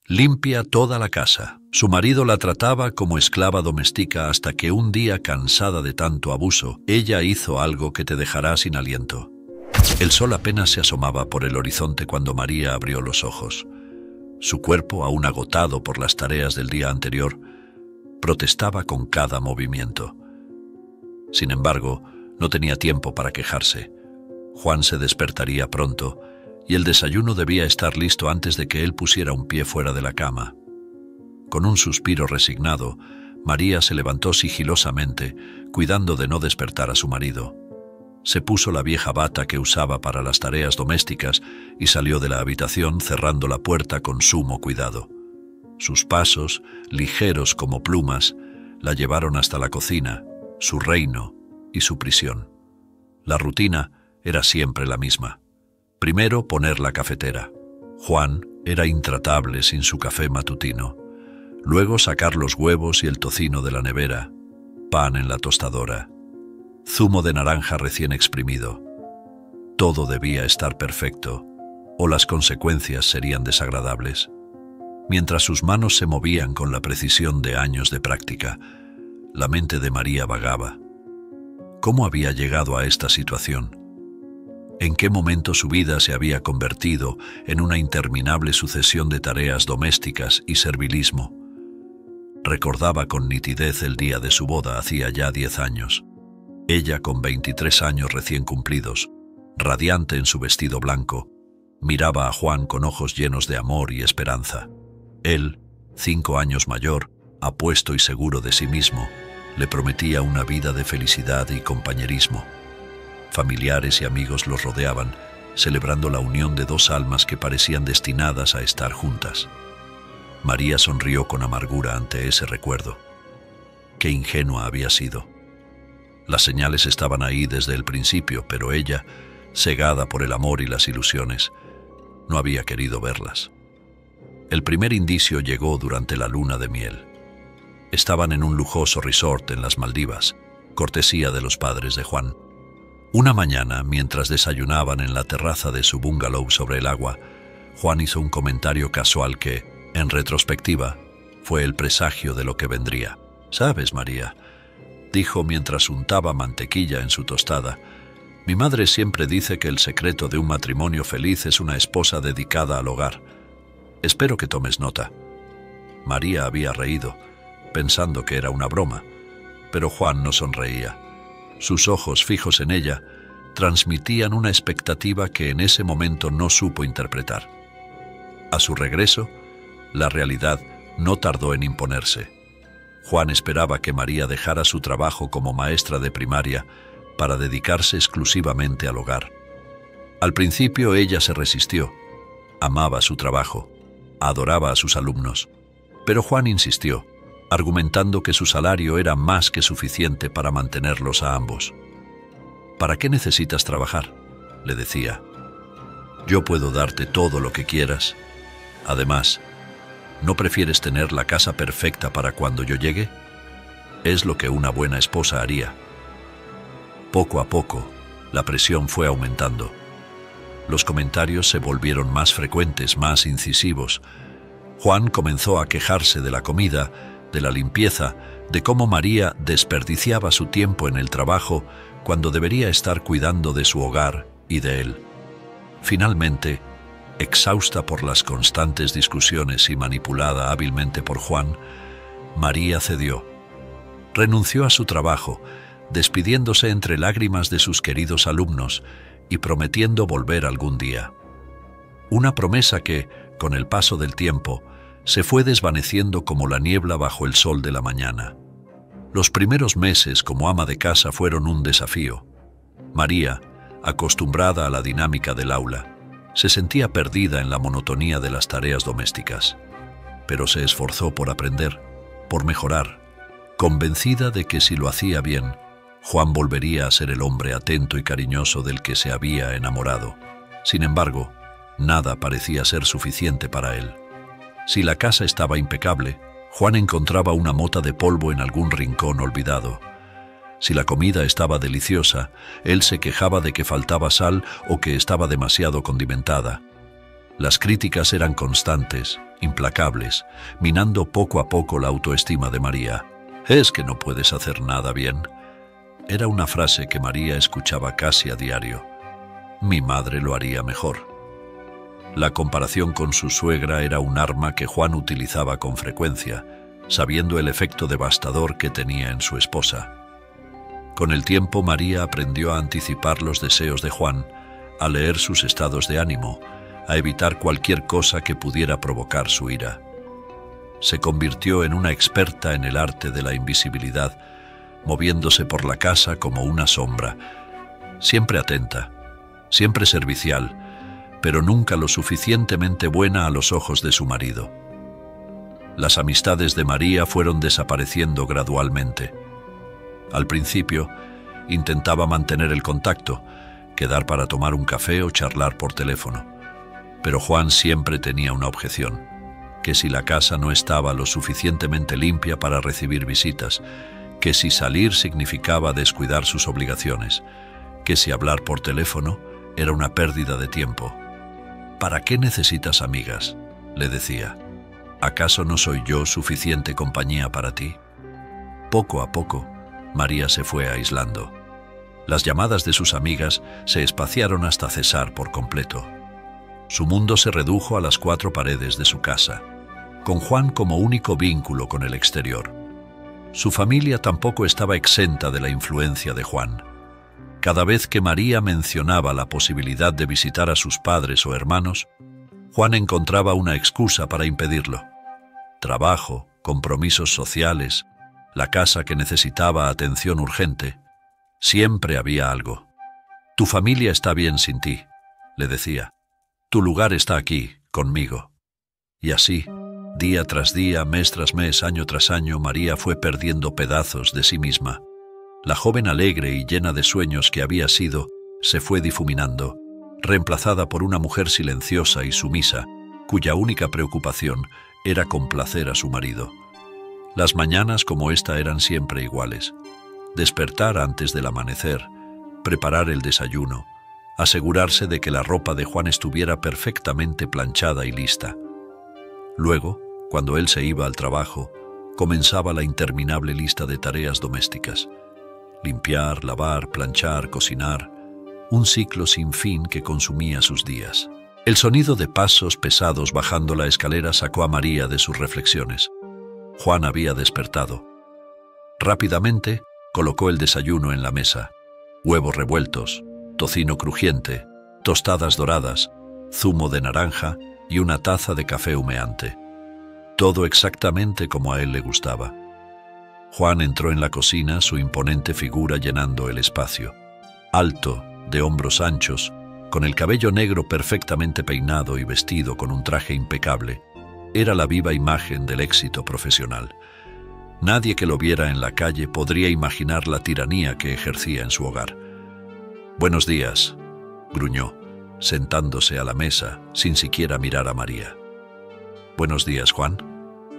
Limpia toda la casa. Su marido la trataba como esclava doméstica hasta que un día, cansada de tanto abuso, ella hizo algo que te dejará sin aliento. El sol apenas se asomaba por el horizonte cuando María abrió los ojos. Su cuerpo, aún agotado por las tareas del día anterior, protestaba con cada movimiento. Sin embargo, no tenía tiempo para quejarse. Juan se despertaría pronto y el desayuno debía estar listo antes de que él pusiera un pie fuera de la cama. Con un suspiro resignado, María se levantó sigilosamente, cuidando de no despertar a su marido. Se puso la vieja bata que usaba para las tareas domésticas y salió de la habitación cerrando la puerta con sumo cuidado. Sus pasos, ligeros como plumas, la llevaron hasta la cocina, su reino y su prisión. La rutina era siempre la misma. Primero poner la cafetera. Juan era intratable sin su café matutino. Luego sacar los huevos y el tocino de la nevera, pan en la tostadora, zumo de naranja recién exprimido. Todo debía estar perfecto, o las consecuencias serían desagradables. Mientras sus manos se movían con la precisión de años de práctica, la mente de María vagaba. ¿Cómo había llegado a esta situación? ¿En qué momento su vida se había convertido en una interminable sucesión de tareas domésticas y servilismo? Recordaba con nitidez el día de su boda hacía ya 10 años. Ella, con 23 años recién cumplidos, radiante en su vestido blanco, miraba a Juan con ojos llenos de amor y esperanza. Él, 5 años mayor, apuesto y seguro de sí mismo, le prometía una vida de felicidad y compañerismo. Familiares y amigos los rodeaban, celebrando la unión de dos almas que parecían destinadas a estar juntas. María sonrió con amargura ante ese recuerdo. Qué ingenua había sido. Las señales estaban ahí desde el principio, pero ella, cegada por el amor y las ilusiones, no había querido verlas. El primer indicio llegó durante la luna de miel. Estaban en un lujoso resort en las Maldivas, cortesía de los padres de Juan. Una mañana, mientras desayunaban en la terraza de su bungalow sobre el agua, Juan hizo un comentario casual que, en retrospectiva, fue el presagio de lo que vendría. «¿Sabes, María?», dijo mientras untaba mantequilla en su tostada, «mi madre siempre dice que el secreto de un matrimonio feliz es una esposa dedicada al hogar. Espero que tomes nota». María había reído, pensando que era una broma, pero Juan no sonreía. Sus ojos fijos en ella transmitían una expectativa que en ese momento no supo interpretar. A su regreso, la realidad no tardó en imponerse. Juan esperaba que María dejara su trabajo como maestra de primaria para dedicarse exclusivamente al hogar. Al principio ella se resistió. Amaba su trabajo, adoraba a sus alumnos, pero Juan insistió, argumentando que su salario era más que suficiente para mantenerlos a ambos. «¿Para qué necesitas trabajar?», le decía. «Yo puedo darte todo lo que quieras. Además, ¿no prefieres tener la casa perfecta para cuando yo llegue? Es lo que una buena esposa haría». Poco a poco, la presión fue aumentando. Los comentarios se volvieron más frecuentes, más incisivos. Juan comenzó a quejarse de la comida, de la limpieza, de cómo María desperdiciaba su tiempo en el trabajo cuando debería estar cuidando de su hogar y de él. Finalmente, exhausta por las constantes discusiones y manipulada hábilmente por Juan, María cedió. Renunció a su trabajo, despidiéndose entre lágrimas de sus queridos alumnos y prometiendo volver algún día. Una promesa que, con el paso del tiempo, se fue desvaneciendo como la niebla bajo el sol de la mañana. Los primeros meses como ama de casa fueron un desafío. María, acostumbrada a la dinámica del aula, se sentía perdida en la monotonía de las tareas domésticas, pero se esforzó por aprender, por mejorar, convencida de que si lo hacía bien, Juan volvería a ser el hombre atento y cariñoso del que se había enamorado. Sin embargo, nada parecía ser suficiente para él. Si la casa estaba impecable, Juan encontraba una mota de polvo en algún rincón olvidado. Si la comida estaba deliciosa, él se quejaba de que faltaba sal o que estaba demasiado condimentada. Las críticas eran constantes, implacables, minando poco a poco la autoestima de María. «Es que no puedes hacer nada bien». Era una frase que María escuchaba casi a diario. «Mi madre lo haría mejor». La comparación con su suegra era un arma que Juan utilizaba con frecuencia, sabiendo el efecto devastador que tenía en su esposa. Con el tiempo, María aprendió a anticipar los deseos de Juan, a leer sus estados de ánimo, a evitar cualquier cosa que pudiera provocar su ira. Se convirtió en una experta en el arte de la invisibilidad, moviéndose por la casa como una sombra, siempre atenta, siempre servicial, pero nunca lo suficientemente buena a los ojos de su marido. Las amistades de María fueron desapareciendo gradualmente. Al principio, intentaba mantener el contacto, quedar para tomar un café o charlar por teléfono. Pero Juan siempre tenía una objeción, que si la casa no estaba lo suficientemente limpia para recibir visitas, que si salir significaba descuidar sus obligaciones, que si hablar por teléfono era una pérdida de tiempo. «¿Para qué necesitas amigas?», le decía. «¿Acaso no soy yo suficiente compañía para ti?». Poco a poco, María se fue aislando. Las llamadas de sus amigas se espaciaron hasta cesar por completo. Su mundo se redujo a las 4 paredes de su casa, con Juan como único vínculo con el exterior. Su familia tampoco estaba exenta de la influencia de Juan. Cada vez que María mencionaba la posibilidad de visitar a sus padres o hermanos, Juan encontraba una excusa para impedirlo. Trabajo, compromisos sociales, la casa que necesitaba atención urgente. Siempre había algo. «Tu familia está bien sin ti», le decía. «Tu lugar está aquí, conmigo». Y así, día tras día, mes tras mes, año tras año, María fue perdiendo pedazos de sí misma. La joven alegre y llena de sueños que había sido, se fue difuminando, reemplazada por una mujer silenciosa y sumisa, cuya única preocupación era complacer a su marido. Las mañanas como esta eran siempre iguales. Despertar antes del amanecer, preparar el desayuno, asegurarse de que la ropa de Juan estuviera perfectamente planchada y lista. Luego, cuando él se iba al trabajo, comenzaba la interminable lista de tareas domésticas. Limpiar, lavar, planchar, cocinar, un ciclo sin fin que consumía sus días. El sonido de pasos pesados bajando la escalera sacó a María de sus reflexiones. Juan había despertado. Rápidamente colocó el desayuno en la mesa. Huevos revueltos, tocino crujiente, tostadas doradas, zumo de naranja y una taza de café humeante. Todo exactamente como a él le gustaba. Juan entró en la cocina, su imponente figura llenando el espacio. Alto, de hombros anchos, con el cabello negro perfectamente peinado y vestido con un traje impecable, era la viva imagen del éxito profesional. Nadie que lo viera en la calle podría imaginar la tiranía que ejercía en su hogar. «Buenos días», gruñó, sentándose a la mesa sin siquiera mirar a María. «Buenos días, Juan»,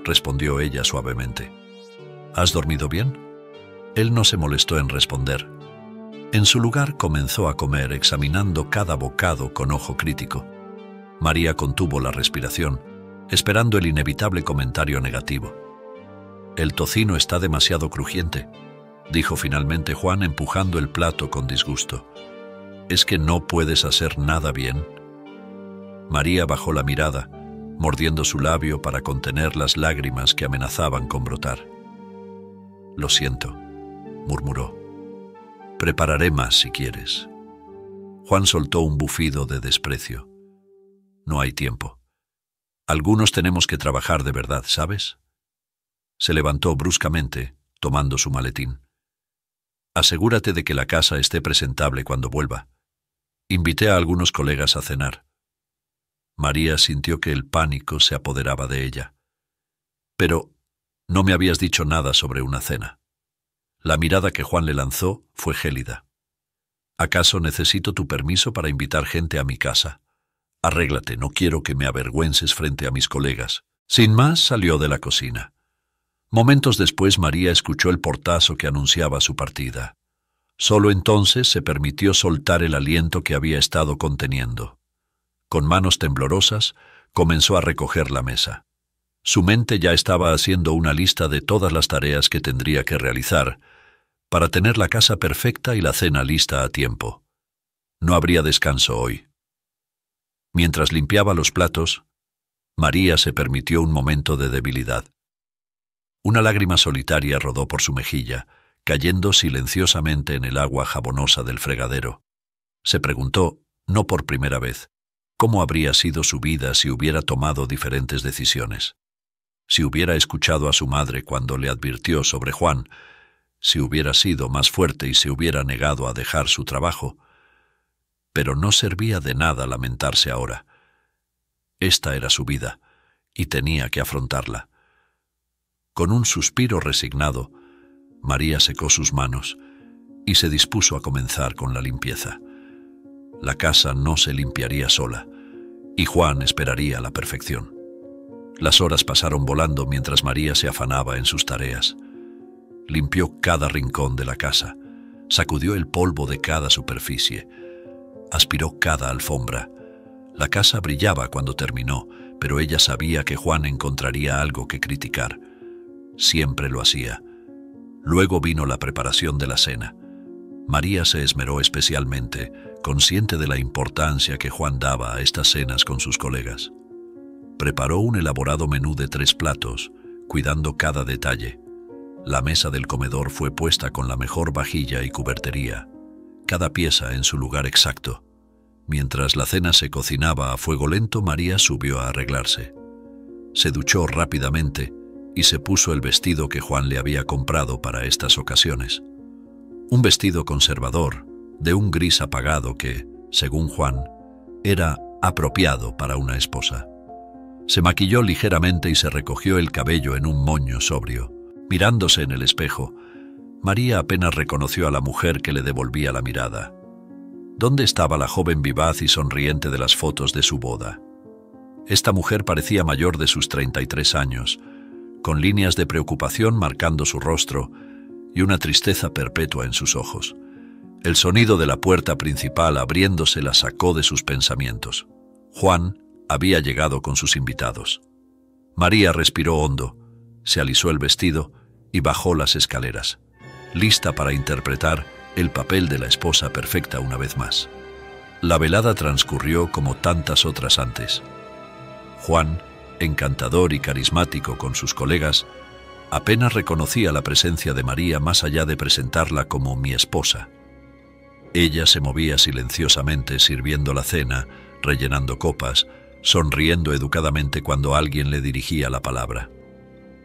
respondió ella suavemente. «¿Has dormido bien?». Él no se molestó en responder. En su lugar comenzó a comer, examinando cada bocado con ojo crítico. María contuvo la respiración, esperando el inevitable comentario negativo. «El tocino está demasiado crujiente», dijo finalmente Juan, empujando el plato con disgusto. «¿Es que no puedes hacer nada bien?». María bajó la mirada, mordiendo su labio para contener las lágrimas que amenazaban con brotar. «Lo siento», murmuró. «Prepararé más si quieres». Juan soltó un bufido de desprecio. «No hay tiempo. Algunos tenemos que trabajar de verdad, ¿sabes?». Se levantó bruscamente, tomando su maletín. «Asegúrate de que la casa esté presentable cuando vuelva. Invité a algunos colegas a cenar». María sintió que el pánico se apoderaba de ella. «Pero no me habías dicho nada sobre una cena». La mirada que Juan le lanzó fue gélida. «¿Acaso necesito tu permiso para invitar gente a mi casa? Arréglate, no quiero que me avergüences frente a mis colegas». Sin más, salió de la cocina. Momentos después, María escuchó el portazo que anunciaba su partida. Solo entonces se permitió soltar el aliento que había estado conteniendo. Con manos temblorosas, comenzó a recoger la mesa. Su mente ya estaba haciendo una lista de todas las tareas que tendría que realizar para tener la casa perfecta y la cena lista a tiempo. No habría descanso hoy. Mientras limpiaba los platos, María se permitió un momento de debilidad. Una lágrima solitaria rodó por su mejilla, cayendo silenciosamente en el agua jabonosa del fregadero. Se preguntó, no por primera vez, cómo habría sido su vida si hubiera tomado diferentes decisiones. Si hubiera escuchado a su madre cuando le advirtió sobre Juan, si hubiera sido más fuerte y se hubiera negado a dejar su trabajo. Pero no servía de nada lamentarse ahora. Esta era su vida, y tenía que afrontarla. Con un suspiro resignado, María secó sus manos y se dispuso a comenzar con la limpieza. La casa no se limpiaría sola, y Juan esperaría la perfección. Las horas pasaron volando mientras María se afanaba en sus tareas. Limpió cada rincón de la casa, sacudió el polvo de cada superficie, aspiró cada alfombra. La casa brillaba cuando terminó, pero ella sabía que Juan encontraría algo que criticar. Siempre lo hacía. Luego vino la preparación de la cena. María se esmeró especialmente, consciente de la importancia que Juan daba a estas cenas con sus colegas. Preparó un elaborado menú de 3 platos, cuidando cada detalle. La mesa del comedor fue puesta con la mejor vajilla y cubertería, cada pieza en su lugar exacto. Mientras la cena se cocinaba a fuego lento, María subió a arreglarse. Se duchó rápidamente y se puso el vestido que Juan le había comprado para estas ocasiones. Un vestido conservador, de un gris apagado que, según Juan, era apropiado para una esposa. Se maquilló ligeramente y se recogió el cabello en un moño sobrio. Mirándose en el espejo, María apenas reconoció a la mujer que le devolvía la mirada. ¿Dónde estaba la joven vivaz y sonriente de las fotos de su boda? Esta mujer parecía mayor de sus 33 años, con líneas de preocupación marcando su rostro y una tristeza perpetua en sus ojos. El sonido de la puerta principal abriéndose la sacó de sus pensamientos. Juan había llegado con sus invitados. María respiró hondo, se alisó el vestido y bajó las escaleras, lista para interpretar el papel de la esposa perfecta una vez más. La velada transcurrió como tantas otras antes. Juan, encantador y carismático con sus colegas, apenas reconocía la presencia de María más allá de presentarla como mi esposa. Ella se movía silenciosamente sirviendo la cena, rellenando copas, sonriendo educadamente cuando alguien le dirigía la palabra.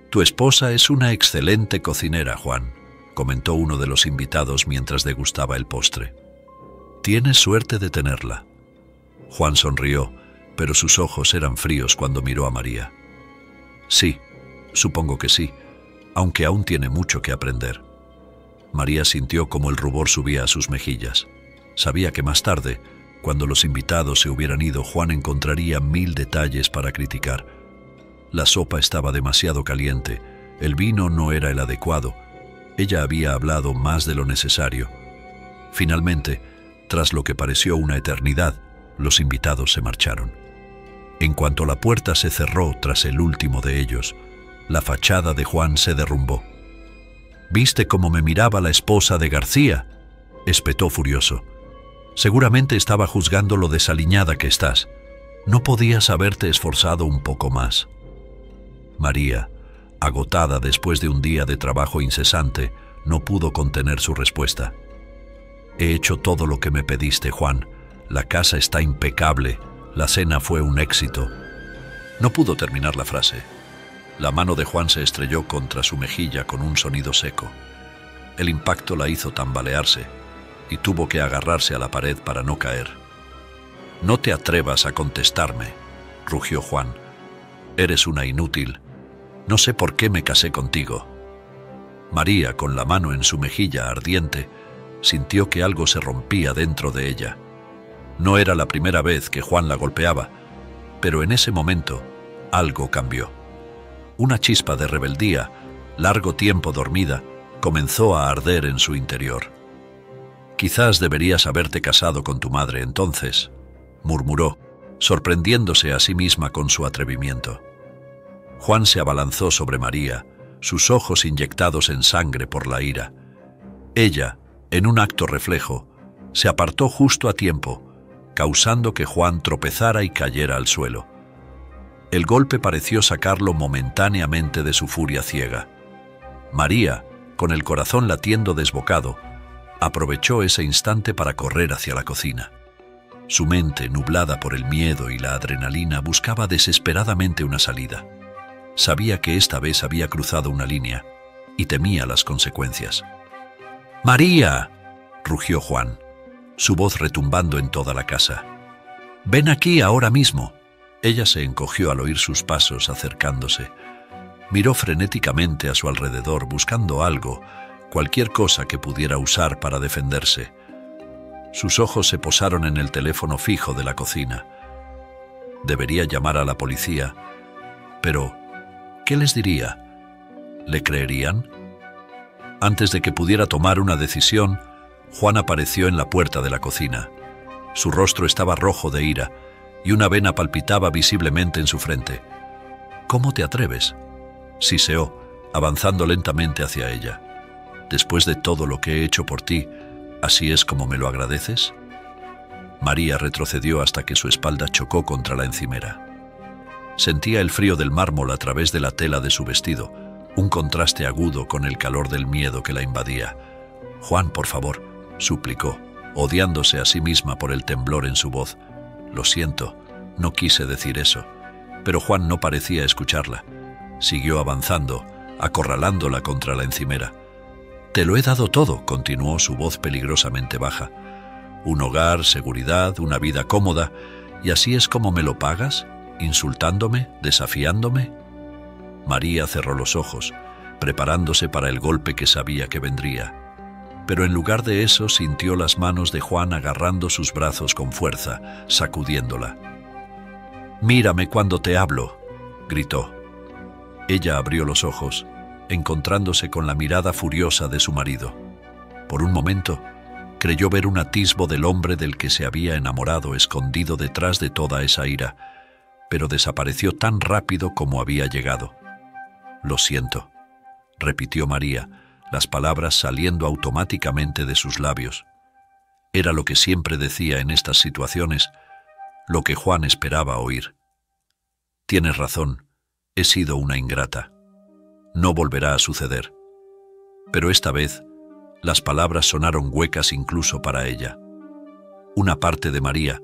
«Tu esposa es una excelente cocinera, Juan», comentó uno de los invitados mientras degustaba el postre. «Tienes suerte de tenerla». Juan sonrió, pero sus ojos eran fríos cuando miró a María. «Sí, supongo que sí, aunque aún tiene mucho que aprender». María sintió como el rubor subía a sus mejillas. Sabía que más tarde, cuando los invitados se hubieran ido, Juan encontraría 1000 detalles para criticar. La sopa estaba demasiado caliente, el vino no era el adecuado, ella había hablado más de lo necesario. Finalmente, tras lo que pareció una eternidad, los invitados se marcharon. En cuanto la puerta se cerró tras el último de ellos, la fachada de Juan se derrumbó. «¿Viste cómo me miraba la esposa de García?», espetó furioso. «Seguramente estaba juzgando lo desaliñada que estás. ¿No podías haberte esforzado un poco más?». María, agotada después de un día de trabajo incesante, no pudo contener su respuesta. «He hecho todo lo que me pediste, Juan. La casa está impecable. La cena fue un éxito». No pudo terminar la frase. La mano de Juan se estrelló contra su mejilla con un sonido seco. El impacto la hizo tambalearse y tuvo que agarrarse a la pared para no caer. «No te atrevas a contestarme», rugió Juan. «Eres una inútil. No sé por qué me casé contigo». María, con la mano en su mejilla ardiente, sintió que algo se rompía dentro de ella. No era la primera vez que Juan la golpeaba, pero en ese momento algo cambió. Una chispa de rebeldía, largo tiempo dormida, comenzó a arder en su interior. «Quizás deberías haberte casado con tu madre entonces», murmuró, sorprendiéndose a sí misma con su atrevimiento. Juan se abalanzó sobre María, sus ojos inyectados en sangre por la ira. Ella, en un acto reflejo, se apartó justo a tiempo, causando que Juan tropezara y cayera al suelo. El golpe pareció sacarlo momentáneamente de su furia ciega. María, con el corazón latiendo desbocado, aprovechó ese instante para correr hacia la cocina. Su mente, nublada por el miedo y la adrenalina, buscaba desesperadamente una salida. Sabía que esta vez había cruzado una línea y temía las consecuencias. ¡María!, rugió Juan, su voz retumbando en toda la casa. «Ven aquí ahora mismo». Ella se encogió al oír sus pasos acercándose. Miró frenéticamente a su alrededor buscando algo, cualquier cosa que pudiera usar para defenderse. Sus ojos se posaron en el teléfono fijo de la cocina. Debería llamar a la policía, pero ¿qué les diría? ¿Le creerían? Antes de que pudiera tomar una decisión, Juan apareció en la puerta de la cocina. Su rostro estaba rojo de ira y una vena palpitaba visiblemente en su frente. «¿Cómo te atreves?», siseó, avanzando lentamente hacia ella. «Después de todo lo que he hecho por ti, ¿así es como me lo agradeces?». María retrocedió hasta que su espalda chocó contra la encimera. Sentía el frío del mármol a través de la tela de su vestido, un contraste agudo con el calor del miedo que la invadía. «Juan, por favor», suplicó, odiándose a sí misma por el temblor en su voz. «Lo siento, no quise decir eso». Pero Juan no parecía escucharla. Siguió avanzando, acorralándola contra la encimera. «Te lo he dado todo», continuó, su voz peligrosamente baja. «Un hogar, seguridad, una vida cómoda, ¿y así es como me lo pagas? ¿Insultándome? ¿Desafiándome?». María cerró los ojos, preparándose para el golpe que sabía que vendría. Pero en lugar de eso sintió las manos de Juan agarrando sus brazos con fuerza, sacudiéndola. «Mírame cuando te hablo», gritó. Ella abrió los ojos, encontrándose con la mirada furiosa de su marido. Por un momento, creyó ver un atisbo del hombre del que se había enamorado escondido detrás de toda esa ira, pero desapareció tan rápido como había llegado. «Lo siento», repitió María, las palabras saliendo automáticamente de sus labios. Era lo que siempre decía en estas situaciones, lo que Juan esperaba oír. «Tienes razón, he sido una ingrata. No volverá a suceder». Pero esta vez, las palabras sonaron huecas incluso para ella. Una parte de María,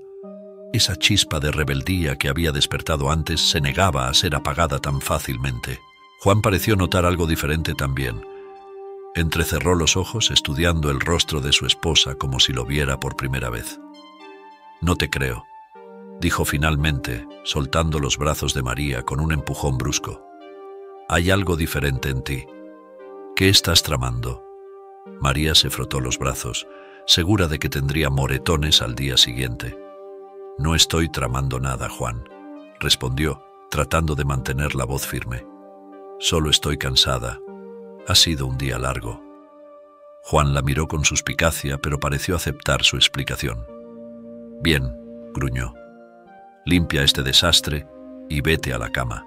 esa chispa de rebeldía que había despertado antes, se negaba a ser apagada tan fácilmente. Juan pareció notar algo diferente también. Entrecerró los ojos estudiando el rostro de su esposa como si lo viera por primera vez. «No te creo», dijo finalmente, soltando los brazos de María con un empujón brusco. «Hay algo diferente en ti. ¿Qué estás tramando?». María se frotó los brazos, segura de que tendría moretones al día siguiente. «No estoy tramando nada, Juan», respondió, tratando de mantener la voz firme. «Solo estoy cansada. Ha sido un día largo». Juan la miró con suspicacia, pero pareció aceptar su explicación. «Bien», gruñó. «Limpia este desastre y vete a la cama.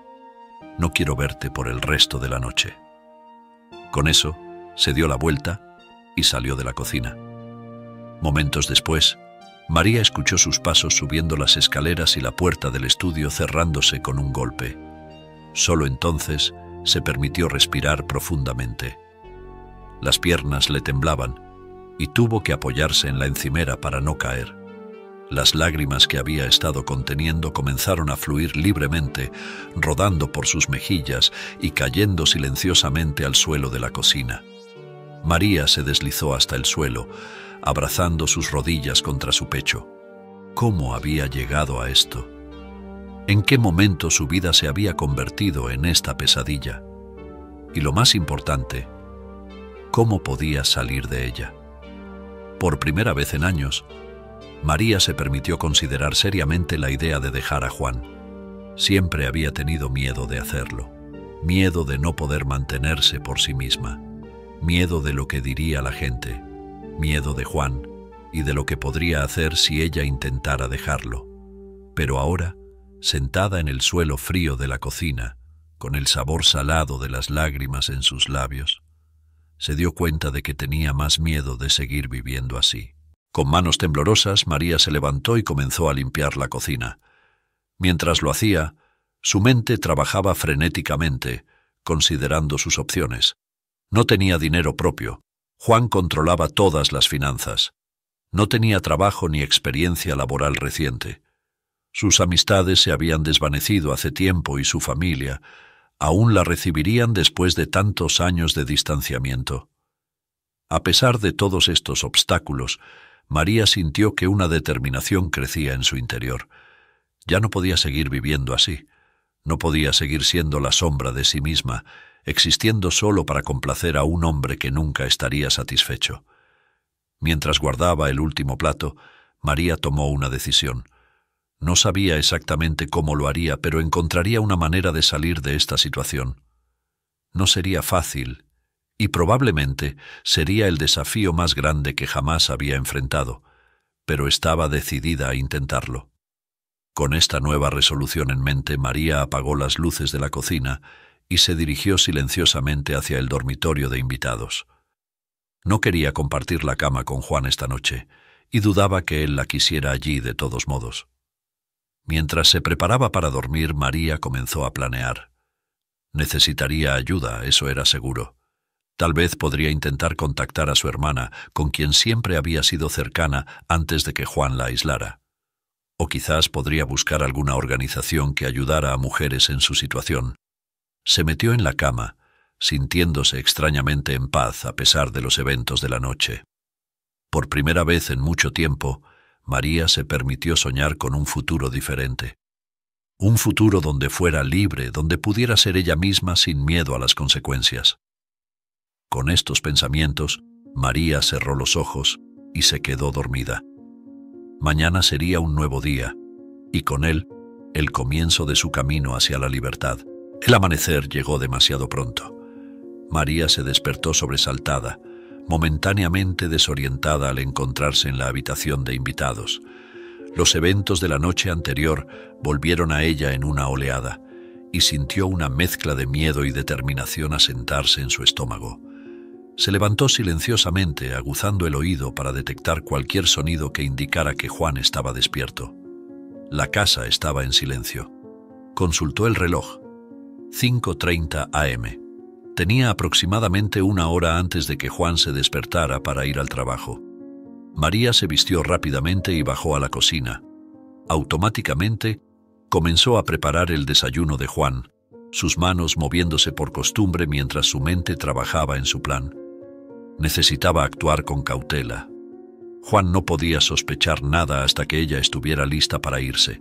No quiero verte por el resto de la noche». Con eso, se dio la vuelta y salió de la cocina. Momentos después, María escuchó sus pasos subiendo las escaleras y la puerta del estudio cerrándose con un golpe. Solo entonces se permitió respirar profundamente. Las piernas le temblaban y tuvo que apoyarse en la encimera para no caer. Las lágrimas que había estado conteniendo comenzaron a fluir libremente, rodando por sus mejillas y cayendo silenciosamente al suelo de la cocina. María se deslizó hasta el suelo, abrazando sus rodillas contra su pecho. ¿Cómo había llegado a esto? ¿En qué momento su vida se había convertido en esta pesadilla? Y lo más importante, ¿cómo podía salir de ella? Por primera vez en años, María se permitió considerar seriamente la idea de dejar a Juan. Siempre había tenido miedo de hacerlo, miedo de no poder mantenerse por sí misma, miedo de lo que diría la gente, miedo de Juan y de lo que podría hacer si ella intentara dejarlo. Pero ahora, sentada en el suelo frío de la cocina, con el sabor salado de las lágrimas en sus labios, se dio cuenta de que tenía más miedo de seguir viviendo así. Con manos temblorosas, María se levantó y comenzó a limpiar la cocina. Mientras lo hacía, su mente trabajaba frenéticamente, considerando sus opciones. No tenía dinero propio. Juan controlaba todas las finanzas. No tenía trabajo ni experiencia laboral reciente. Sus amistades se habían desvanecido hace tiempo y su familia aún la recibirían después de tantos años de distanciamiento. A pesar de todos estos obstáculos, María sintió que una determinación crecía en su interior. Ya no podía seguir viviendo así. No podía seguir siendo la sombra de sí misma, existiendo solo para complacer a un hombre que nunca estaría satisfecho. Mientras guardaba el último plato, María tomó una decisión. No sabía exactamente cómo lo haría, pero encontraría una manera de salir de esta situación. No sería fácil, y probablemente sería el desafío más grande que jamás había enfrentado, pero estaba decidida a intentarlo. Con esta nueva resolución en mente, María apagó las luces de la cocina y se dirigió silenciosamente hacia el dormitorio de invitados. No quería compartir la cama con Juan esta noche, y dudaba que él la quisiera allí de todos modos. Mientras se preparaba para dormir, María comenzó a planear. Necesitaría ayuda, eso era seguro. Tal vez podría intentar contactar a su hermana, con quien siempre había sido cercana antes de que Juan la aislara. O quizás podría buscar alguna organización que ayudara a mujeres en su situación. Se metió en la cama, sintiéndose extrañamente en paz a pesar de los eventos de la noche. Por primera vez en mucho tiempo, María se permitió soñar con un futuro diferente. Un futuro donde fuera libre, donde pudiera ser ella misma sin miedo a las consecuencias. Con estos pensamientos, María cerró los ojos y se quedó dormida. Mañana sería un nuevo día, y con él, el comienzo de su camino hacia la libertad. El amanecer llegó demasiado pronto. María se despertó sobresaltada, momentáneamente desorientada al encontrarse en la habitación de invitados. Los eventos de la noche anterior volvieron a ella en una oleada, y sintió una mezcla de miedo y determinación asentarse en su estómago. Se levantó silenciosamente, aguzando el oído para detectar cualquier sonido que indicara que Juan estaba despierto. La casa estaba en silencio. Consultó el reloj. 5:30 am. Tenía aproximadamente una hora antes de que Juan se despertara para ir al trabajo. María se vistió rápidamente y bajó a la cocina. Automáticamente, comenzó a preparar el desayuno de Juan, sus manos moviéndose por costumbre mientras su mente trabajaba en su plan. Necesitaba actuar con cautela. Juan no podía sospechar nada hasta que ella estuviera lista para irse.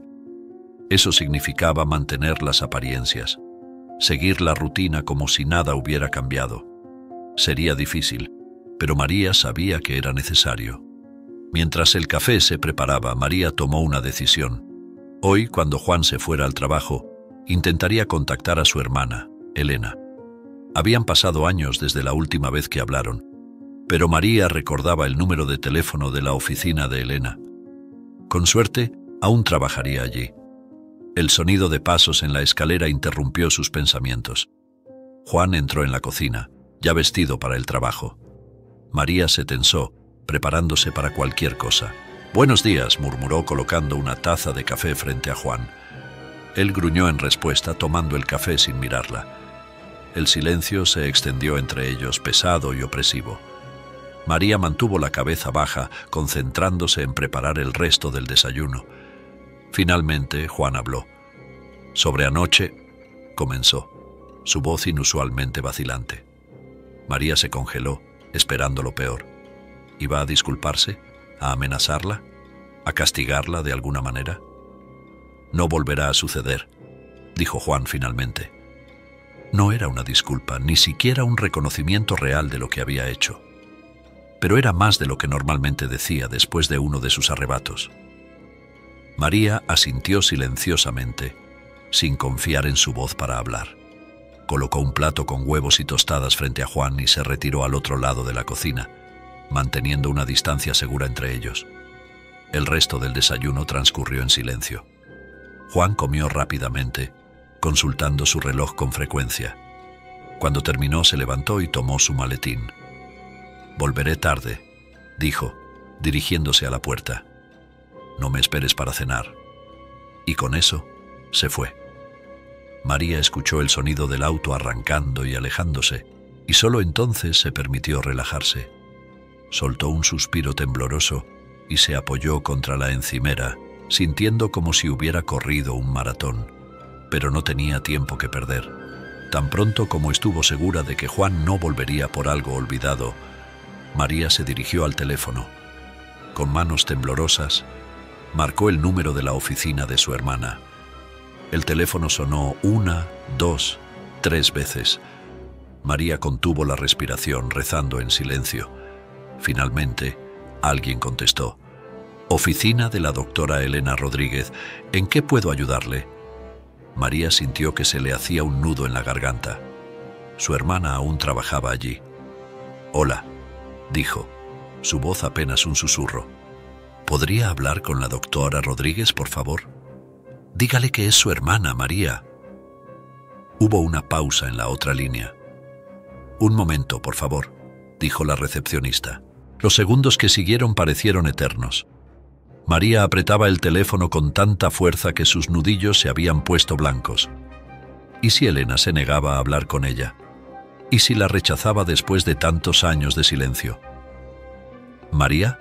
Eso significaba mantener las apariencias, seguir la rutina como si nada hubiera cambiado. Sería difícil, pero María sabía que era necesario. Mientras el café se preparaba, María tomó una decisión. Hoy, cuando Juan se fuera al trabajo, intentaría contactar a su hermana, Elena. Habían pasado años desde la última vez que hablaron, pero María recordaba el número de teléfono de la oficina de Elena. Con suerte, aún trabajaría allí. El sonido de pasos en la escalera interrumpió sus pensamientos. Juan entró en la cocina, ya vestido para el trabajo. María se tensó, preparándose para cualquier cosa. «Buenos días», murmuró colocando una taza de café frente a Juan. Él gruñó en respuesta, tomando el café sin mirarla. El silencio se extendió entre ellos, pesado y opresivo. María mantuvo la cabeza baja, concentrándose en preparar el resto del desayuno. Finalmente, Juan habló. «Sobre anoche», comenzó, su voz inusualmente vacilante. María se congeló, esperando lo peor. ¿Iba a disculparse? ¿A amenazarla? ¿A castigarla de alguna manera? «No volverá a suceder», dijo Juan finalmente. No era una disculpa, ni siquiera un reconocimiento real de lo que había hecho. Pero era más de lo que normalmente decía después de uno de sus arrebatos. María asintió silenciosamente, sin confiar en su voz para hablar. Colocó un plato con huevos y tostadas frente a Juan y se retiró al otro lado de la cocina, manteniendo una distancia segura entre ellos. El resto del desayuno transcurrió en silencio. Juan comió rápidamente, consultando su reloj con frecuencia. Cuando terminó, se levantó y tomó su maletín. «Volveré tarde», dijo, dirigiéndose a la puerta. «No me esperes para cenar». Y con eso, se fue. María escuchó el sonido del auto arrancando y alejándose, y solo entonces se permitió relajarse. Soltó un suspiro tembloroso y se apoyó contra la encimera, sintiendo como si hubiera corrido un maratón. Pero no tenía tiempo que perder. Tan pronto como estuvo segura de que Juan no volvería por algo olvidado, María se dirigió al teléfono. Con manos temblorosas, marcó el número de la oficina de su hermana. El teléfono sonó 1, 2, 3 veces. María contuvo la respiración, rezando en silencio. Finalmente, alguien contestó. «Oficina de la doctora Elena Rodríguez. ¿En qué puedo ayudarle?» María sintió que se le hacía un nudo en la garganta. Su hermana aún trabajaba allí. «Hola», dijo, su voz apenas un susurro. «¿Podría hablar con la doctora Rodríguez, por favor? Dígale que es su hermana, María». Hubo una pausa en la otra línea. «Un momento, por favor», dijo la recepcionista. Los segundos que siguieron parecieron eternos. María apretaba el teléfono con tanta fuerza que sus nudillos se habían puesto blancos. ¿Y si Elena se negaba a hablar con ella? ¿Y si la rechazaba después de tantos años de silencio? ¿María?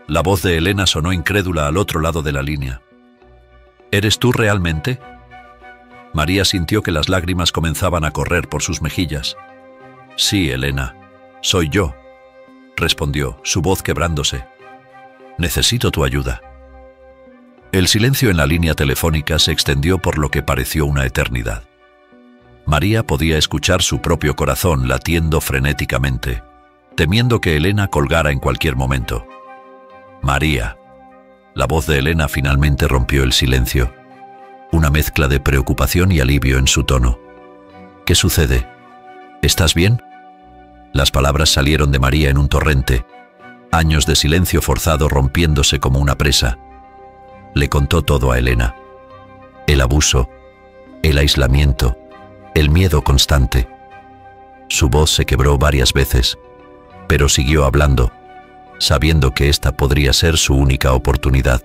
La voz de Elena sonó incrédula al otro lado de la línea. ¿Eres tú realmente? María sintió que las lágrimas comenzaban a correr por sus mejillas. «Sí, Elena, soy yo», respondió, su voz quebrándose. «Necesito tu ayuda». El silencio en la línea telefónica se extendió por lo que pareció una eternidad. María podía escuchar su propio corazón latiendo frenéticamente, temiendo que Elena colgara en cualquier momento. «María». La voz de Elena finalmente rompió el silencio, una mezcla de preocupación y alivio en su tono. «¿Qué sucede? ¿Estás bien?» Las palabras salieron de María en un torrente, años de silencio forzado rompiéndose como una presa. Le contó todo a Elena. El abuso, el aislamiento, el miedo constante. Su voz se quebró varias veces, pero siguió hablando, sabiendo que esta podría ser su única oportunidad.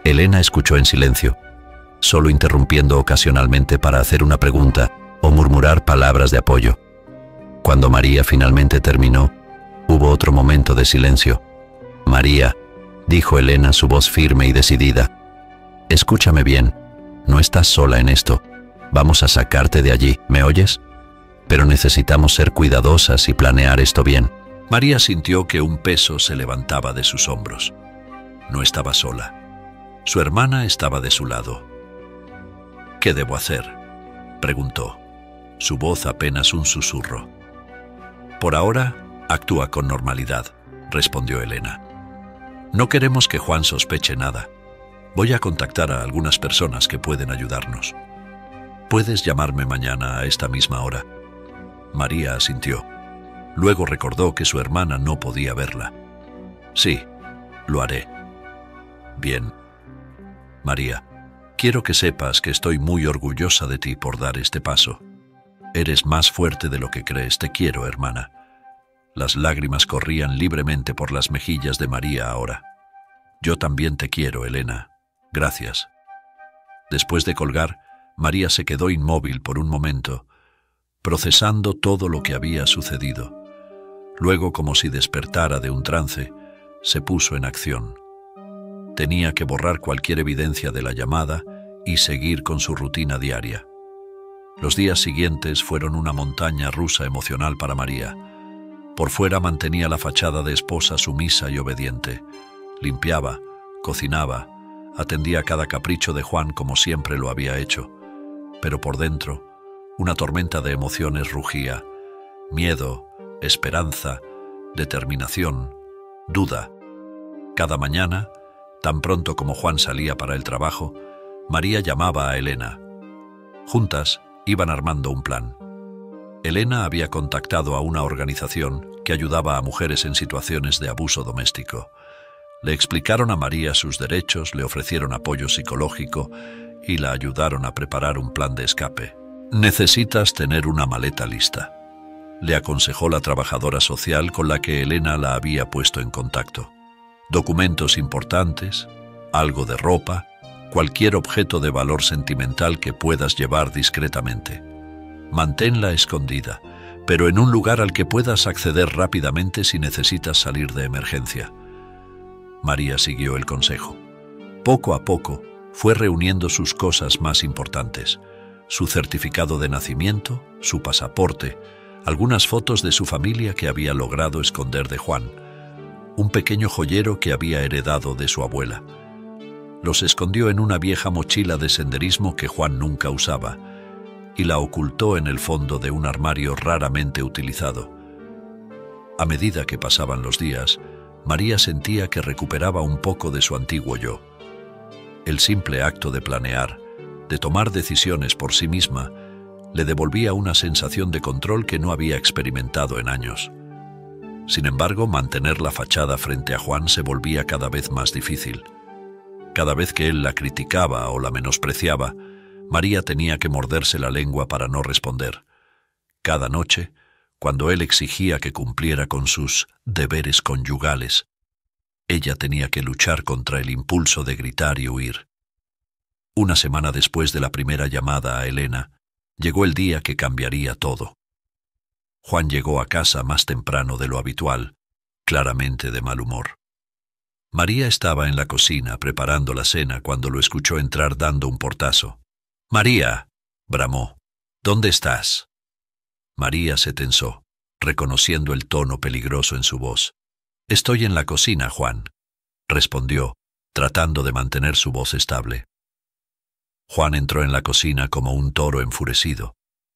Elena escuchó en silencio, solo interrumpiendo ocasionalmente para hacer una pregunta o murmurar palabras de apoyo. Cuando María finalmente terminó, hubo otro momento de silencio. «María», dijo Elena, su voz firme y decidida. «Escúchame bien, no estás sola en esto. Vamos a sacarte de allí, ¿me oyes? Pero necesitamos ser cuidadosas y planear esto bien». María sintió que un peso se levantaba de sus hombros. No estaba sola. Su hermana estaba de su lado. «¿Qué debo hacer?», preguntó, su voz apenas un susurro. «Por ahora, actúa con normalidad», respondió Elena. «No queremos que Juan sospeche nada. Voy a contactar a algunas personas que pueden ayudarnos. ¿Puedes llamarme mañana a esta misma hora?». María asintió. Luego recordó que su hermana no podía verla. «Sí, lo haré». «Bien. María, quiero que sepas que estoy muy orgullosa de ti por dar este paso. Eres más fuerte de lo que crees. Te quiero, hermana». Las lágrimas corrían libremente por las mejillas de María ahora. «Yo también te quiero, Elena. Gracias». Después de colgar, María se quedó inmóvil por un momento, procesando todo lo que había sucedido. Luego, como si despertara de un trance, se puso en acción. Tenía que borrar cualquier evidencia de la llamada y seguir con su rutina diaria. Los días siguientes fueron una montaña rusa emocional para María. Por fuera mantenía la fachada de esposa sumisa y obediente. Limpiaba, cocinaba, atendía cada capricho de Juan como siempre lo había hecho. Pero por dentro, una tormenta de emociones rugía. Miedo, esperanza, determinación, duda. Cada mañana, tan pronto como Juan salía para el trabajo, María llamaba a Elena. Juntas iban armando un plan. Elena había contactado a una organización que ayudaba a mujeres en situaciones de abuso doméstico. Le explicaron a María sus derechos, le ofrecieron apoyo psicológico y la ayudaron a preparar un plan de escape. «Necesitas tener una maleta lista», le aconsejó la trabajadora social con la que Elena la había puesto en contacto. «Documentos importantes, algo de ropa, cualquier objeto de valor sentimental que puedas llevar discretamente. Manténla escondida, pero en un lugar al que puedas acceder rápidamente si necesitas salir de emergencia». María siguió el consejo. Poco a poco fue reuniendo sus cosas más importantes: su certificado de nacimiento, su pasaporte, algunas fotos de su familia que había logrado esconder de Juan, un pequeño joyero que había heredado de su abuela. Los escondió en una vieja mochila de senderismo que Juan nunca usaba y la ocultó en el fondo de un armario raramente utilizado. A medida que pasaban los días, María sentía que recuperaba un poco de su antiguo yo. El simple acto de planear, de tomar decisiones por sí misma, le devolvía una sensación de control que no había experimentado en años. Sin embargo, mantener la fachada frente a Juan se volvía cada vez más difícil. Cada vez que él la criticaba o la menospreciaba, María tenía que morderse la lengua para no responder. Cada noche, cuando él exigía que cumpliera con sus deberes conyugales, ella tenía que luchar contra el impulso de gritar y huir. Una semana después de la primera llamada a Elena, llegó el día que cambiaría todo. Juan llegó a casa más temprano de lo habitual, claramente de mal humor. María estaba en la cocina preparando la cena cuando lo escuchó entrar dando un portazo. «María», bramó, «¿dónde estás?» María se tensó, reconociendo el tono peligroso en su voz. «Estoy en la cocina, Juan», respondió, tratando de mantener su voz estable. Juan entró en la cocina como un toro enfurecido.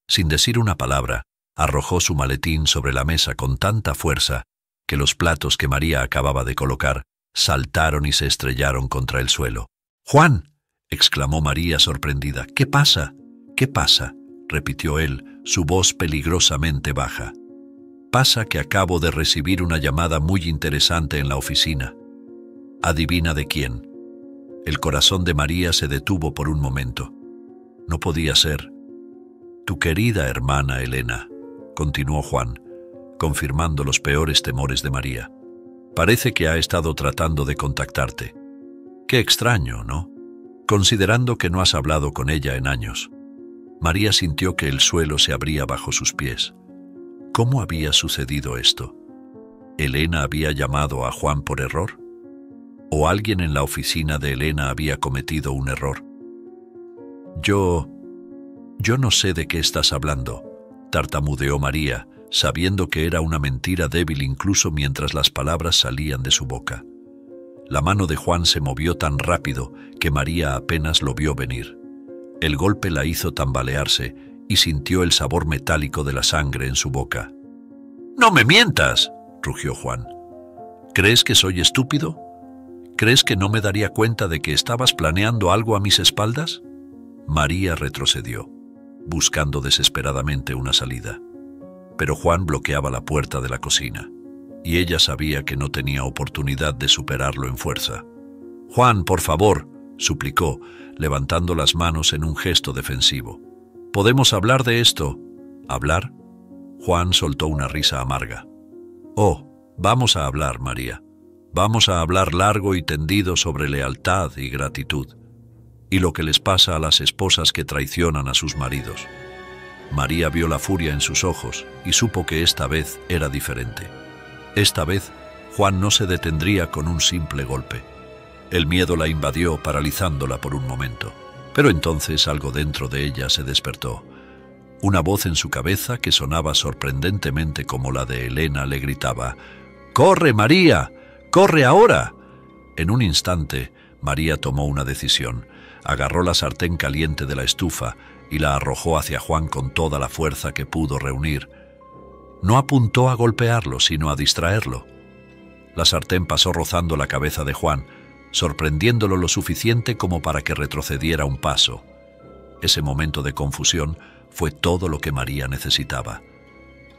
Sin decir una palabra, arrojó su maletín sobre la mesa con tanta fuerza que los platos que María acababa de colocar saltaron y se estrellaron contra el suelo. «¡Juan!», exclamó María sorprendida. «¿Qué pasa? ¿Qué pasa?», repitió él, su voz peligrosamente baja. «Pasa que acabo de recibir una llamada muy interesante en la oficina». «¿Adivina de quién?». El corazón de María se detuvo por un momento. No podía ser. «Tu querida hermana Elena», continuó Juan, confirmando los peores temores de María. «Parece que ha estado tratando de contactarte. Qué extraño, ¿no? Considerando que no has hablado con ella en años». María sintió que el suelo se abría bajo sus pies. ¿Cómo había sucedido esto? ¿Elena había llamado a Juan por error? ¿O alguien en la oficina de Elena había cometido un error? Yo no sé de qué estás hablando», tartamudeó María, sabiendo que era una mentira débil incluso mientras las palabras salían de su boca. La mano de Juan se movió tan rápido que María apenas lo vio venir. El golpe la hizo tambalearse y sintió el sabor metálico de la sangre en su boca. «¡No me mientas!», rugió Juan. «¿Crees que soy estúpido? ¿Crees que no me daría cuenta de que estabas planeando algo a mis espaldas?». María retrocedió, buscando desesperadamente una salida. Pero Juan bloqueaba la puerta de la cocina, y ella sabía que no tenía oportunidad de superarlo en fuerza. «Juan, por favor», suplicó, levantando las manos en un gesto defensivo. «¿Podemos hablar de esto?». «¿Hablar?». Juan soltó una risa amarga. «Oh, vamos a hablar, María. Vamos a hablar largo y tendido sobre lealtad y gratitud, y lo que les pasa a las esposas que traicionan a sus maridos». María vio la furia en sus ojos y supo que esta vez era diferente. Esta vez, Juan no se detendría con un simple golpe. El miedo la invadió, paralizándola por un momento. Pero entonces algo dentro de ella se despertó. Una voz en su cabeza que sonaba sorprendentemente como la de Elena le gritaba: «¡Corre, María! ¡Corre ahora!». En un instante, María tomó una decisión. Agarró la sartén caliente de la estufa y la arrojó hacia Juan con toda la fuerza que pudo reunir. No apuntó a golpearlo, sino a distraerlo. La sartén pasó rozando la cabeza de Juan, sorprendiéndolo lo suficiente como para que retrocediera un paso. Ese momento de confusión fue todo lo que María necesitaba.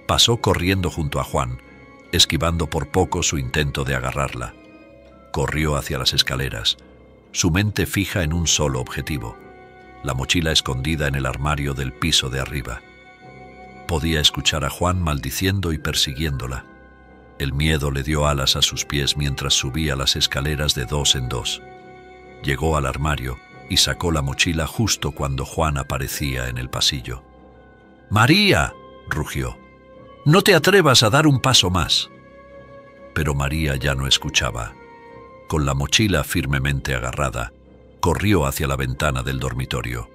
Pasó corriendo junto a Juan, esquivando por poco su intento de agarrarla. Corrió hacia las escaleras, su mente fija en un solo objetivo, la mochila escondida en el armario del piso de arriba. Podía escuchar a Juan maldiciendo y persiguiéndola. El miedo le dio alas a sus pies mientras subía las escaleras de dos en dos. Llegó al armario y sacó la mochila justo cuando Juan aparecía en el pasillo. «¡María!», rugió. «¡No te atrevas a dar un paso más!». Pero María ya no escuchaba. Con la mochila firmemente agarrada, corrió hacia la ventana del dormitorio.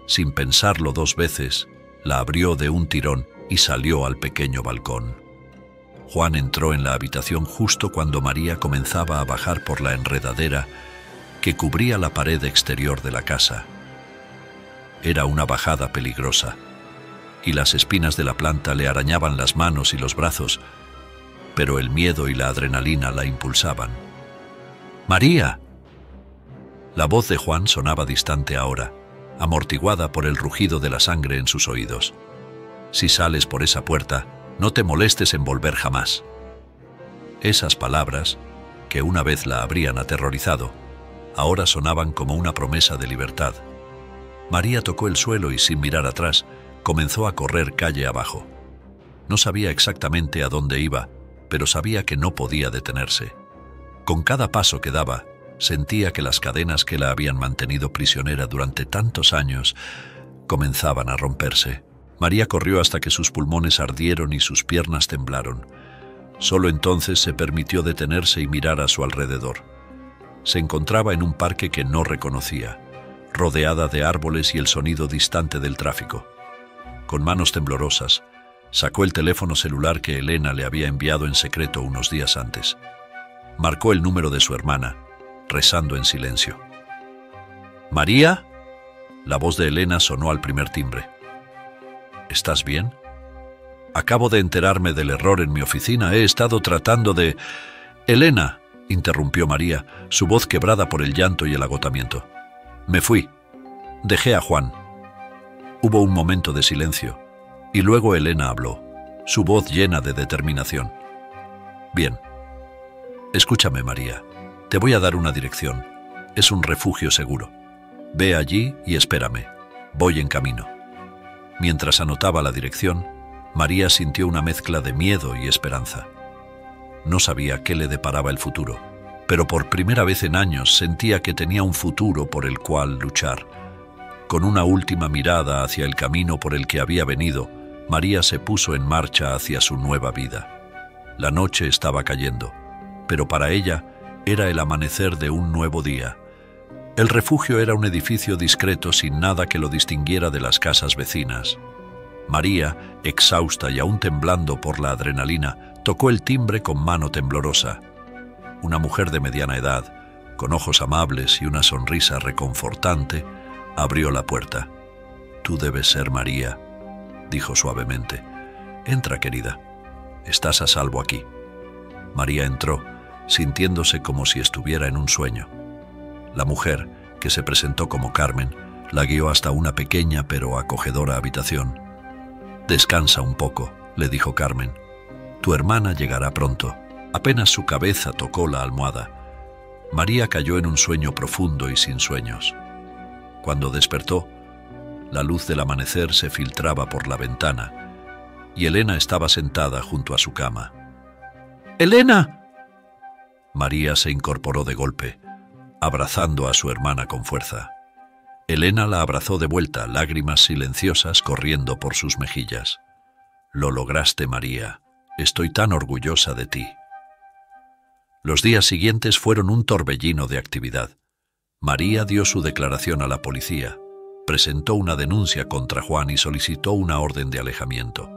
Sin pensarlo dos veces, la abrió de un tirón y salió al pequeño balcón. Juan entró en la habitación justo cuando María comenzaba a bajar por la enredadera que cubría la pared exterior de la casa. Era una bajada peligrosa, y las espinas de la planta le arañaban las manos y los brazos, pero el miedo y la adrenalina la impulsaban. «¡María!». La voz de Juan sonaba distante ahora, amortiguada por el rugido de la sangre en sus oídos. «Si sales por esa puerta, no te molestes en volver jamás». Esas palabras, que una vez la habrían aterrorizado, ahora sonaban como una promesa de libertad. María tocó el suelo y, sin mirar atrás, comenzó a correr calle abajo. No sabía exactamente a dónde iba, pero sabía que no podía detenerse. Con cada paso que daba, sentía que las cadenas que la habían mantenido prisionera durante tantos años comenzaban a romperse. María corrió hasta que sus pulmones ardieron y sus piernas temblaron. Solo entonces se permitió detenerse y mirar a su alrededor. Se encontraba en un parque que no reconocía, rodeada de árboles y el sonido distante del tráfico. Con manos temblorosas, sacó el teléfono celular que Elena le había enviado en secreto unos días antes. Marcó el número de su hermana, rezando en silencio. «¿María?». La voz de Elena sonó al primer timbre. «¿Estás bien?». «Acabo de enterarme del error en mi oficina. He estado tratando de…». «Elena», interrumpió María, su voz quebrada por el llanto y el agotamiento. «Me fui. Dejé a Juan». Hubo un momento de silencio, y luego Elena habló, su voz llena de determinación. «Bien. Escúchame, María. Te voy a dar una dirección. Es un refugio seguro. Ve allí y espérame. Voy en camino». Mientras anotaba la dirección, María sintió una mezcla de miedo y esperanza. No sabía qué le deparaba el futuro, pero por primera vez en años sentía que tenía un futuro por el cual luchar. Con una última mirada hacia el camino por el que había venido, María se puso en marcha hacia su nueva vida. La noche estaba cayendo, pero para ella era el amanecer de un nuevo día. El refugio era un edificio discreto sin nada que lo distinguiera de las casas vecinas. María, exhausta y aún temblando por la adrenalina, tocó el timbre con mano temblorosa. Una mujer de mediana edad, con ojos amables y una sonrisa reconfortante, abrió la puerta. «Tú debes ser María», dijo suavemente. «Entra, querida. Estás a salvo aquí». María entró, sintiéndose como si estuviera en un sueño. La mujer, que se presentó como Carmen, la guió hasta una pequeña pero acogedora habitación. «Descansa un poco», le dijo Carmen. «Tu hermana llegará pronto». Apenas su cabeza tocó la almohada, María cayó en un sueño profundo y sin sueños. Cuando despertó, la luz del amanecer se filtraba por la ventana y Elena estaba sentada junto a su cama. «¡Elena!». María se incorporó de golpe, abrazando a su hermana con fuerza. Elena la abrazó de vuelta, lágrimas silenciosas corriendo por sus mejillas. «Lo lograste, María. Estoy tan orgullosa de ti». Los días siguientes fueron un torbellino de actividad. María dio su declaración a la policía, presentó una denuncia contra Juan y solicitó una orden de alejamiento.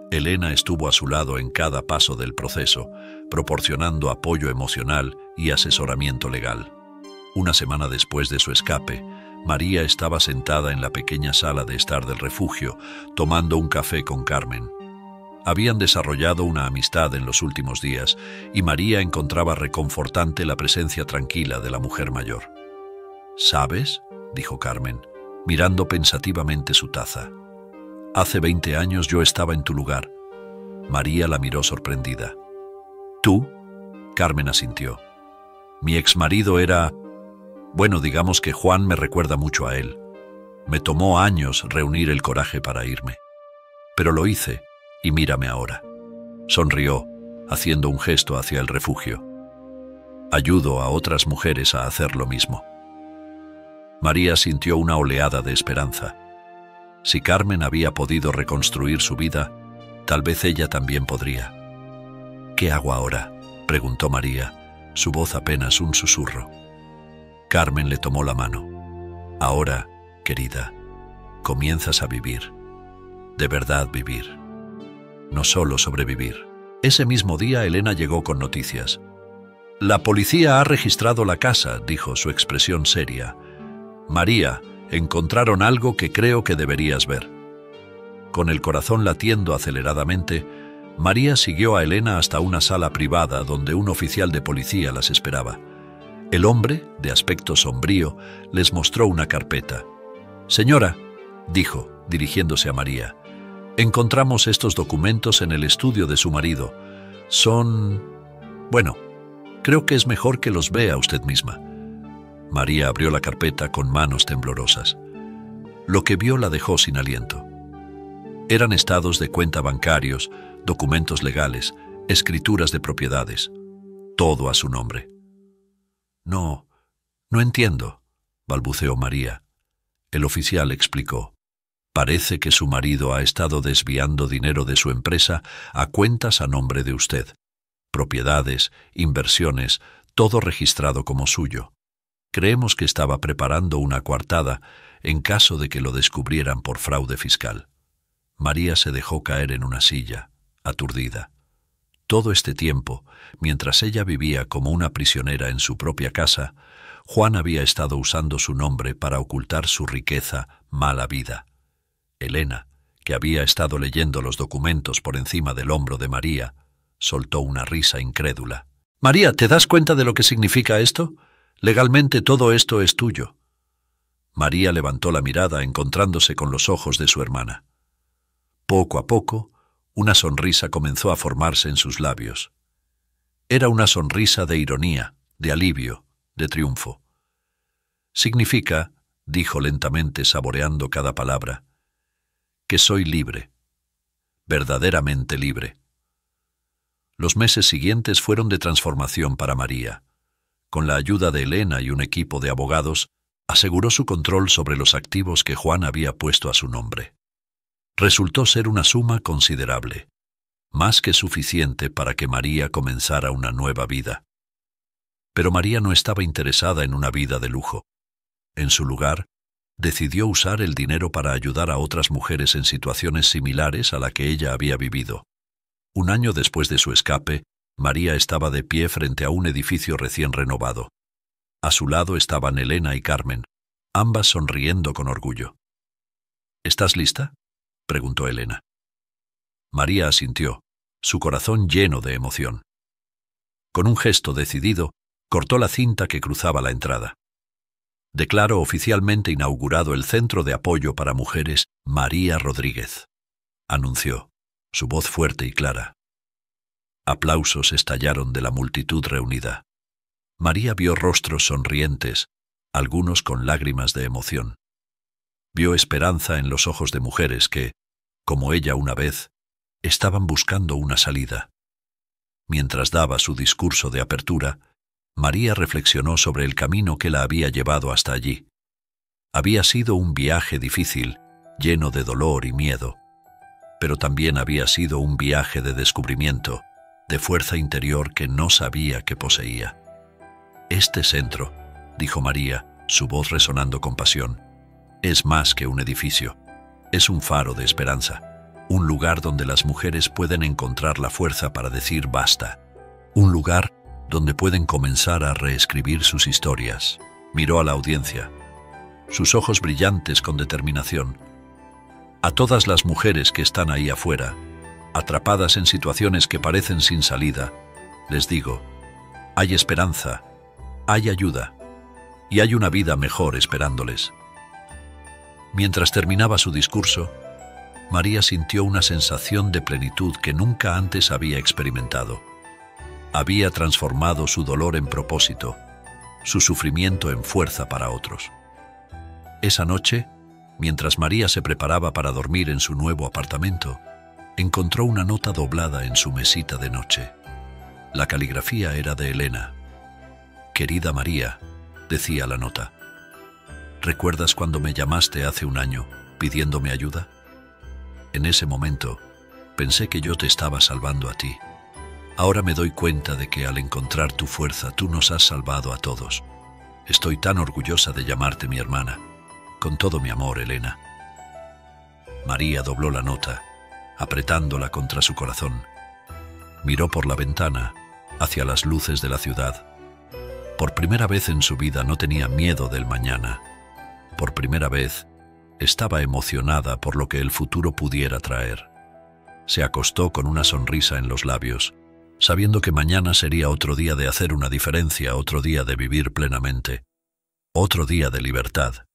Elena estuvo a su lado en cada paso del proceso, proporcionando apoyo emocional y asesoramiento legal. Una semana después de su escape, María estaba sentada en la pequeña sala de estar del refugio, tomando un café con Carmen. Habían desarrollado una amistad en los últimos días y María encontraba reconfortante la presencia tranquila de la mujer mayor. «¿Sabes?», dijo Carmen, mirando pensativamente su taza. «Hace 20 años yo estaba en tu lugar». María la miró sorprendida. «¿Tú?», Carmen asintió. Mi exmarido era... Bueno, digamos que Juan me recuerda mucho a él. Me tomó años reunir el coraje para irme. Pero lo hice, y mírame ahora. Sonrió, haciendo un gesto hacia el refugio. Ayudo a otras mujeres a hacer lo mismo. María sintió una oleada de esperanza. Si Carmen había podido reconstruir su vida, tal vez ella también podría. ¿Qué hago ahora?, preguntó María, su voz apenas un susurro. Carmen le tomó la mano. Ahora, querida, comienzas a vivir. De verdad vivir. No solo sobrevivir. Ese mismo día Elena llegó con noticias. La policía ha registrado la casa, dijo, su expresión seria. María, encontraron algo que creo que deberías ver. Con el corazón latiendo aceleradamente, María siguió a Elena hasta una sala privada donde un oficial de policía las esperaba. El hombre, de aspecto sombrío, les mostró una carpeta. «Señora», dijo, dirigiéndose a María, «encontramos estos documentos en el estudio de su marido. Son... bueno, creo que es mejor que los vea usted misma». María abrió la carpeta con manos temblorosas. Lo que vio la dejó sin aliento. Eran estados de cuenta bancarios, documentos legales, escrituras de propiedades, todo a su nombre. No entiendo», balbuceó María. El oficial explicó. «Parece que su marido ha estado desviando dinero de su empresa a cuentas a nombre de usted. Propiedades, inversiones, todo registrado como suyo. Creemos que estaba preparando una coartada en caso de que lo descubrieran por fraude fiscal». María se dejó caer en una silla, aturdida. Todo este tiempo, mientras ella vivía como una prisionera en su propia casa, Juan había estado usando su nombre para ocultar su riqueza, mala vida. Elena, que había estado leyendo los documentos por encima del hombro de María, soltó una risa incrédula. «María, ¿te das cuenta de lo que significa esto? Legalmente todo esto es tuyo». María levantó la mirada encontrándose con los ojos de su hermana. Poco a poco, una sonrisa comenzó a formarse en sus labios. Era una sonrisa de ironía, de alivio, de triunfo. «Significa», dijo lentamente saboreando cada palabra, «que soy libre, verdaderamente libre». Los meses siguientes fueron de transformación para María. Con la ayuda de Elena y un equipo de abogados, aseguró su control sobre los activos que Juan había puesto a su nombre. Resultó ser una suma considerable, más que suficiente para que María comenzara una nueva vida. Pero María no estaba interesada en una vida de lujo. En su lugar, decidió usar el dinero para ayudar a otras mujeres en situaciones similares a la que ella había vivido. Un año después de su escape, María estaba de pie frente a un edificio recién renovado. A su lado estaban Elena y Carmen, ambas sonriendo con orgullo. «¿Estás lista?», preguntó Elena. María asintió, su corazón lleno de emoción. Con un gesto decidido, cortó la cinta que cruzaba la entrada. «Declaro oficialmente inaugurado el Centro de Apoyo para Mujeres María Rodríguez», anunció, su voz fuerte y clara. Aplausos estallaron de la multitud reunida. María vio rostros sonrientes, algunos con lágrimas de emoción. Vio esperanza en los ojos de mujeres que, como ella una vez, estaban buscando una salida. Mientras daba su discurso de apertura, María reflexionó sobre el camino que la había llevado hasta allí. Había sido un viaje difícil, lleno de dolor y miedo, pero también había sido un viaje de descubrimiento, de fuerza interior que no sabía que poseía. «Este centro», dijo María, su voz resonando con pasión, «es más que un edificio. Es un faro de esperanza, un lugar donde las mujeres pueden encontrar la fuerza para decir basta, un lugar donde pueden comenzar a reescribir sus historias». Miró a la audiencia, sus ojos brillantes con determinación. «A todas las mujeres que están ahí afuera, atrapadas en situaciones que parecen sin salida, les digo, hay esperanza, hay ayuda, y hay una vida mejor esperándoles». Mientras terminaba su discurso, María sintió una sensación de plenitud que nunca antes había experimentado. Había transformado su dolor en propósito, su sufrimiento en fuerza para otros. Esa noche, mientras María se preparaba para dormir en su nuevo apartamento, encontró una nota doblada en su mesita de noche. La caligrafía era de Elena. «Querida María», decía la nota, «¿recuerdas cuando me llamaste hace un año pidiéndome ayuda? En ese momento pensé que yo te estaba salvando a ti. Ahora me doy cuenta de que al encontrar tu fuerza tú nos has salvado a todos. Estoy tan orgullosa de llamarte mi hermana. Con todo mi amor, Elena». María dobló la nota, apretándola contra su corazón. Miró por la ventana, hacia las luces de la ciudad. Por primera vez en su vida no tenía miedo del mañana. Por primera vez estaba emocionada por lo que el futuro pudiera traer. Se acostó con una sonrisa en los labios, sabiendo que mañana sería otro día de hacer una diferencia, otro día de vivir plenamente, otro día de libertad.